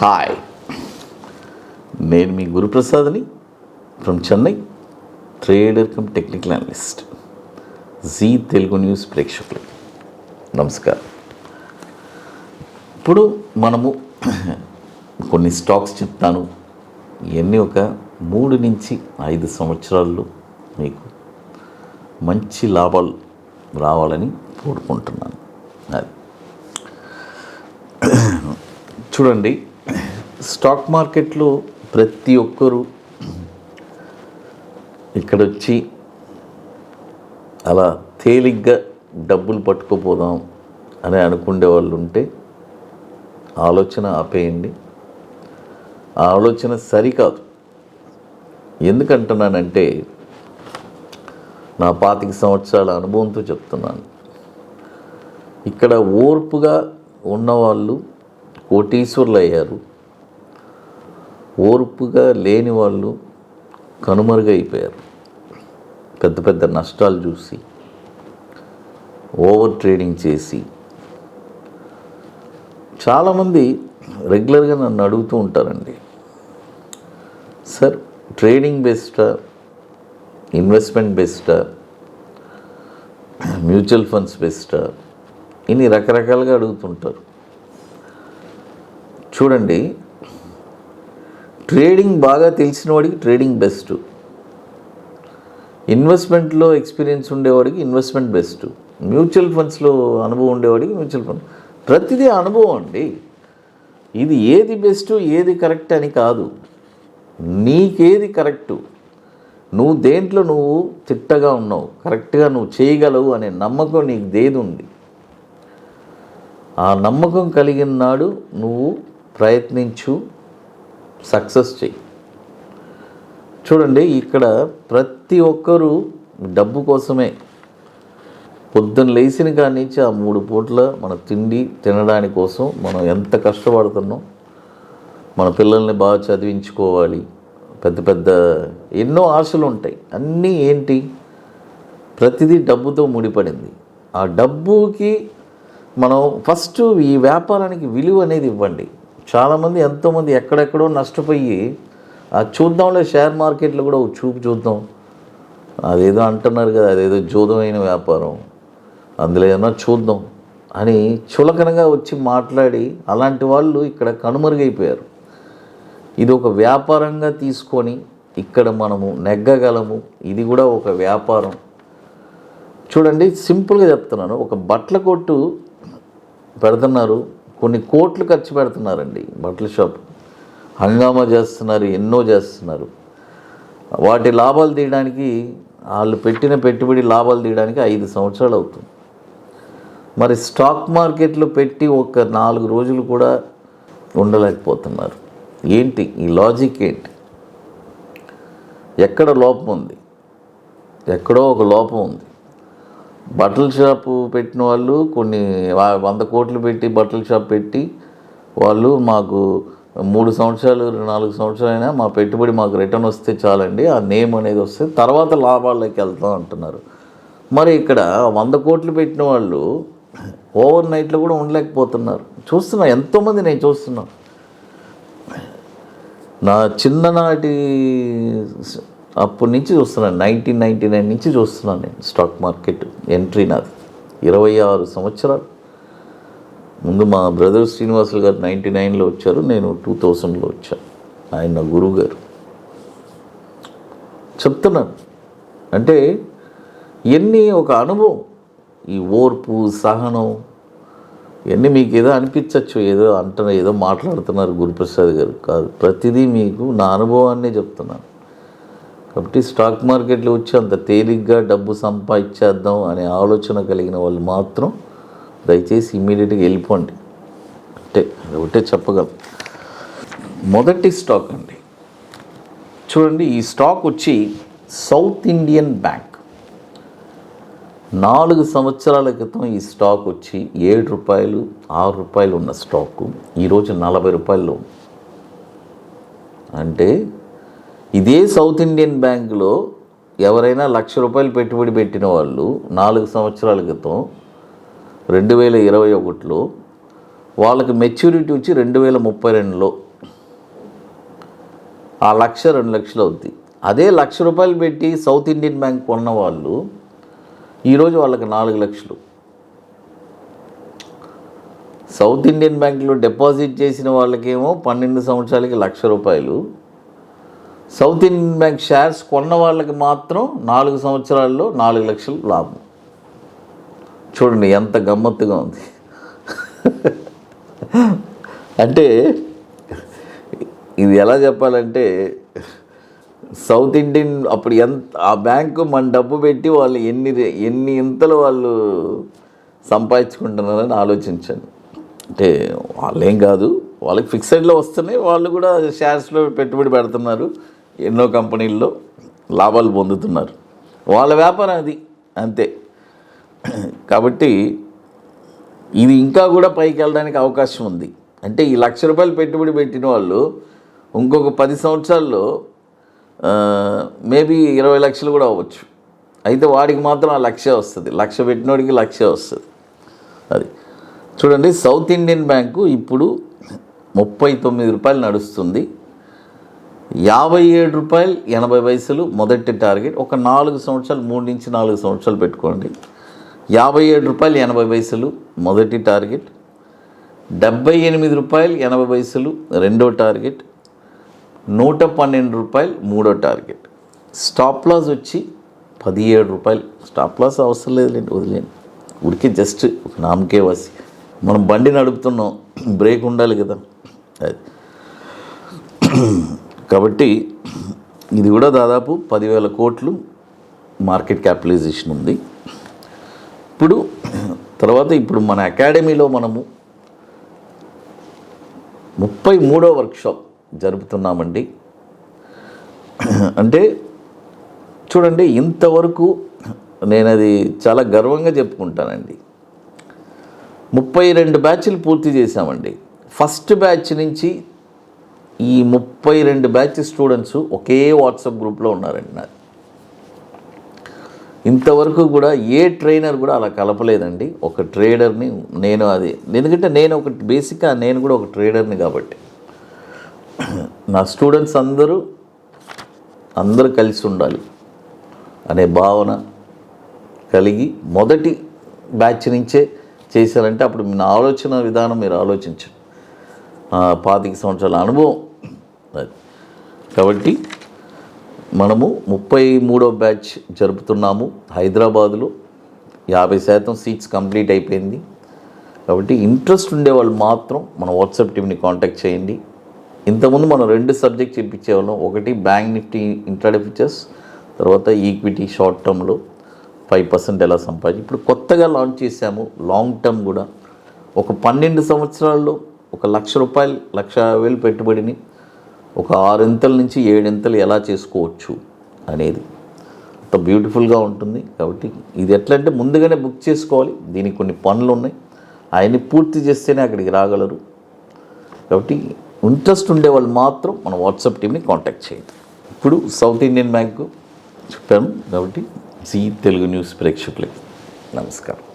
Hi, నేను మీ గురుప్రసాద్ని from Chennai, trader cum technical analyst. Zee Telugu news ప్రేక్షకులు నమస్కారం. ఇప్పుడు మనము కొన్ని స్టాక్స్ చెప్తాను. ఇవన్నీ ఒక 3 నుంచి 5 సంవత్సరాల్లో మీకు మంచి లాభాలు రావాలని కోరుకుంటున్నాను. అది చూడండి, స్టాక్ మార్కెట్లో ప్రతి ఒక్కరూ ఇక్కడొచ్చి అలా తేలిగ్గా డబ్బులు పట్టుకుపోదాం అని అనుకునే వాళ్ళు ఉంటే ఆలోచన ఆపేయండి. ఆ ఆలోచన సరికాదు. ఎందుకంటున్నానంటే నా 25 సంవత్సరాల అనుభవంతో చెప్తున్నాను. ఇక్కడ ఓర్పుగా ఉన్నవాళ్ళు కోటీశ్వరులు అయ్యారు, ఓర్పుగా లేని వాళ్ళు కనుమరుగైపోయారు. పెద్ద పెద్ద నష్టాలు చూసి, ఓవర్ ట్రేడింగ్ చేసి. చాలామంది రెగ్యులర్గా నన్ను అడుగుతూ ఉంటారండి, సార్ ట్రేడింగ్ బెస్టా, ఇన్వెస్ట్మెంట్ బెస్టా, మ్యూచువల్ ఫండ్స్ బెస్టా, ఇన్ని రకరకాలుగా అడుగుతుంటారు. చూడండి, ట్రేడింగ్ బాగా తెలిసిన వాడికి ట్రేడింగ్ బెస్ట్, ఇన్వెస్ట్మెంట్లో ఎక్స్పీరియన్స్ ఉండేవాడికి ఇన్వెస్ట్మెంట్ బెస్ట్, మ్యూచువల్ ఫండ్స్లో అనుభవం ఉండేవాడికి మ్యూచువల్ ఫండ్. ప్రతిదీ అనుభవం అండి. ఇది ఏది బెస్ట్ ఏది కరెక్ట్ అని కాదు, నీకేది కరెక్టు, నువ్వు దేంట్లో నువ్వు తిట్టగా ఉన్నావు, కరెక్ట్గా నువ్వు చేయగలవు అనే నమ్మకం నీకు దేది ఉంది. ఆ నమ్మకం కలిగిన నాడు నువ్వు ప్రయత్నించు, సక్సెస్ చెయ్యి. చూడండి, ఇక్కడ ప్రతి ఒక్కరూ డబ్బు కోసమే పొద్దున్న లేచిన కాడి నుంచి ఆ 3 పూట్ల మన తిండి తినడానికి కోసం మనం ఎంత కష్టపడుతున్నాం. మన పిల్లల్ని బాగా చదివించుకోవాలి, పెద్ద పెద్ద ఎన్నో ఆశలు ఉంటాయి. అన్నీ ఏంటి, ప్రతిదీ డబ్బుతో ముడిపడింది. ఆ డబ్బుకి మనం ఫస్ట్ ఈ వ్యాపారానికి విలువ అనేది ఇవ్వండి. చాలామంది ఎంతోమంది ఎక్కడెక్కడో నష్టపోయి చూద్దాంలే, షేర్ మార్కెట్లో కూడా చూపు చూద్దాం, అదేదో అంటున్నారు కదా, అదేదో జూదమైన వ్యాపారం, అందులో ఏదన్నా చూద్దాం అని చులకనగా వచ్చి మాట్లాడి అలాంటి వాళ్ళు ఇక్కడ కనుమరుగైపోయారు. ఇది ఒక వ్యాపారంగా తీసుకొని ఇక్కడ మనము నెగ్గగలము. ఇది కూడా ఒక వ్యాపారం. చూడండి, సింపుల్గా చెప్తున్నాను, ఒక బట్టల కొట్టు పెడుతున్నారు, కొన్ని కోట్లు ఖర్చు పెడుతున్నారండి. బట్టల షాప్ హంగామా చేస్తున్నారు, ఎన్నో చేస్తున్నారు. వాటి లాభాలు తీయడానికి, వాళ్ళు పెట్టిన పెట్టుబడి లాభాలు తీయడానికి 5 సంవత్సరాలు అవుతుంది. మరి స్టాక్ మార్కెట్లో పెట్టి ఒక 4 రోజులు కూడా ఉండలేకపోతున్నారు. ఏంటి ఈ లాజిక్? ఏంటి? ఎక్కడ లోపం ఉంది? ఎక్కడో ఒక లోపం ఉంది. బట్టల షాపు పెట్టిన వాళ్ళు కొన్ని 100 కోట్లు పెట్టి బట్టల షాప్ పెట్టి వాళ్ళు మాకు 3 సంవత్సరాలు 4 సంవత్సరాలైనా మా పెట్టుబడి మాకు రిటర్న్ వస్తే చాలండి, ఆ నేమ్ అనేది వస్తే తర్వాత లాభాల్లోకి వెళ్తాం అంటున్నారు. మరి ఇక్కడ 100 కోట్లు పెట్టిన వాళ్ళు ఓవర్ నైట్లో కూడా ఉండలేకపోతున్నారు. చూస్తున్నా, ఎంతోమంది నేను చూస్తున్నా. నా చిన్ననాటి అప్పటి నుంచి చూస్తున్నాను, 1999 నుంచి చూస్తున్నాను నేను స్టాక్ మార్కెట్ ఎంట్రీ. నాది 26 సంవత్సరాలు. ముందు మా బ్రదర్ శ్రీనివాసులు గారు 99లో వచ్చారు, నేను 2000లో వచ్చాను. ఆయన నా గురువు గారు. చెప్తున్నాను అంటే ఇవన్నీ ఒక అనుభవం. ఈ ఓర్పు, సహనం, ఇవన్నీ మీకు ఏదో అనిపించవచ్చు, ఏదో అంటున్నారు, ఏదో మాట్లాడుతున్నారు గురుప్రసాద్ గారు. కాదు, ప్రతిదీ మీకు నా అనుభవాన్నే చెప్తున్నాను. కాబట్టి స్టాక్ మార్కెట్లో వచ్చి అంత తేలిగ్గా డబ్బు సంపాదించేద్దాం అనే ఆలోచన కలిగిన వాళ్ళు మాత్రం దయచేసి ఇమ్మీడియట్గా వెళ్ళిపోండి. అంటే ఒకటే చెప్పగలం. మొదటి స్టాక్ అండి, చూడండి, ఈ స్టాక్ వచ్చి సౌత్ ఇండియన్ బ్యాంక్. 4 సంవత్సరాల క్రితం ఈ స్టాక్ వచ్చి 7 రూపాయలు 6 రూపాయలు ఉన్న స్టాకు ఈరోజు 40 రూపాయలు. అంటే ఇదే సౌత్ ఇండియన్ బ్యాంకులో ఎవరైనా 1,00,000 రూపాయలు పెట్టుబడి పెట్టిన వాళ్ళు 4 సంవత్సరాల క్రితం 2021లో వాళ్ళకి మెచ్యూరిటీ వచ్చి 2032లో ఆ 1,00,000 2 లక్షలు అవుద్ది. అదే ₹1,00,000 పెట్టి సౌత్ ఇండియన్ బ్యాంక్ కొన్న వాళ్ళు ఈరోజు వాళ్ళకి 4 లక్షలు. సౌత్ ఇండియన్ బ్యాంకులో డిపాజిట్ చేసిన వాళ్ళకేమో 12 సంవత్సరాలకి ₹1,00,000. సౌత్ ఇండియన్ బ్యాంక్ షేర్స్ కొన్న వాళ్ళకి మాత్రం 4 సంవత్సరాల్లో 4 లక్షలు లాభం. చూడండి ఎంత గమ్మత్తుగా ఉంది. అంటే ఇది ఎలా చెప్పాలంటే, సౌత్ ఇండియన్ అప్పుడు ఆ బ్యాంకు మన డబ్బు పెట్టి వాళ్ళు ఎన్ని ఇంతలు వాళ్ళు సంపాదించుకుంటున్నారని ఆలోచించండి. అంటే వాళ్ళేం కాదు, వాళ్ళకి ఫిక్సెడ్లో వస్తున్నాయి, వాళ్ళు కూడా షేర్స్లో పెట్టుబడి పెడుతున్నారు, ఎన్నో కంపెనీల్లో లాభాలు పొందుతున్నారు, వాళ్ళ వ్యాపారం అది అంతే. కాబట్టి ఇది ఇంకా కూడా పైకి వెళ్ళడానికి అవకాశం ఉంది. అంటే ఈ ₹1,00,000 పెట్టుబడి పెట్టిన వాళ్ళు ఇంకొక 10 సంవత్సరాల్లో మేబీ 20 లక్షలు కూడా అవ్వచ్చు. అయితే వాడికి మాత్రం ఆ 1,00,000 వస్తుంది, 1,00,000 పెట్టినోడికి 1,00,000 వస్తుంది. అది చూడండి, సౌత్ ఇండియన్ బ్యాంకు ఇప్పుడు ₹39 నడుస్తుంది. ₹57.80 మొదటి టార్గెట్. ఒక 4 సంవత్సరాలు, 3 నుంచి 4 సంవత్సరాలు పెట్టుకోండి. ₹57.80 మొదటి టార్గెట్, ₹78.80 రెండో టార్గెట్, ₹112 మూడో టార్గెట్. స్టాప్ లాస్ వచ్చి ₹17. స్టాప్ లాస్ అవసరం లేదులేండి, వదిలేండి. ఉడికి జస్ట్ ఒక నామకే వాసి. మనం బండి నడుపుతున్నాం, బ్రేక్ ఉండాలి కదా. అది కాబట్టి ఇది కూడా దాదాపు 10,000 కోట్లు మార్కెట్ క్యాపిటలైజేషన్ ఉంది. ఇప్పుడు మన అకాడమీలో మనము 33వ వర్క్షాప్ జరుపుతున్నామండి. అంటే చూడండి, ఇంతవరకు నేను అది చాలా గర్వంగా చెప్పుకుంటానండి. 32 బ్యాచ్లు పూర్తి చేశామండి. ఫస్ట్ బ్యాచ్ నుంచి ఈ 32 బ్యాచ్ స్టూడెంట్స్ ఒకే వాట్సాప్ గ్రూప్లో ఉన్నారండి. నాకు ఇంతవరకు కూడా ఏ ట్రైనర్ కూడా అలా కలపలేదండి. ఒక ట్రేడర్ని నేను, ఎందుకంటే నేను బేసిక్గా నేను కూడా ఒక ట్రేడర్ని కాబట్టి నా స్టూడెంట్స్ అందరూ కలిసి ఉండాలి అనే భావన కలిగి మొదటి బ్యాచ్ నుంచే చేశారంటే అప్పుడు నా ఆలోచన విధానం మీరు ఆలోచించండి. 25 సంవత్సరాల అనుభవం అది. కాబట్టి మనము 33వ బ్యాచ్ జరుపుతున్నాము. హైదరాబాదులో 50% సీట్స్ కంప్లీట్ అయిపోయింది. కాబట్టి ఇంట్రెస్ట్ ఉండేవాళ్ళు మాత్రం మన వాట్సాప్ టీమ్ని కాంటాక్ట్ చేయండి. ఇంతకుముందు మనం 2 సబ్జెక్ట్స్ ఇప్పించేవాళ్ళం. ఒకటి బ్యాంక్ నిఫ్టీ ఇంట్రాడే ఫ్యూచర్స్, తర్వాత ఈక్విటీ షార్ట్ టర్మ్లో 5% ఎలా సంపాదించి. ఇప్పుడు కొత్తగా లాంచ్ చేశాము లాంగ్ టర్మ్ కూడా. ఒక 12 సంవత్సరాల్లో ఒక ₹1,00,000 1,50,000 పెట్టుబడిని ఒక 6 ఇంతల నుంచి 7 ఇంతలు ఎలా చేసుకోవచ్చు అనేది అంత బ్యూటిఫుల్గా ఉంటుంది. కాబట్టి ఇది ఎట్లా అంటే ముందుగానే బుక్ చేసుకోవాలి. దీనికి కొన్ని పనులు ఉన్నాయి, అవన్నీ పూర్తి చేస్తేనే అక్కడికి రాగలరు. కాబట్టి ఇంట్రెస్ట్ ఉండేవాళ్ళు మాత్రం మన వాట్సాప్ టీమ్ని కాంటాక్ట్ చేయండి. ఇప్పుడు సౌత్ ఇండియన్ బ్యాంకు చెప్పాను కాబట్టి జీ తెలుగు న్యూస్ ప్రేక్షకులకి నమస్కారం.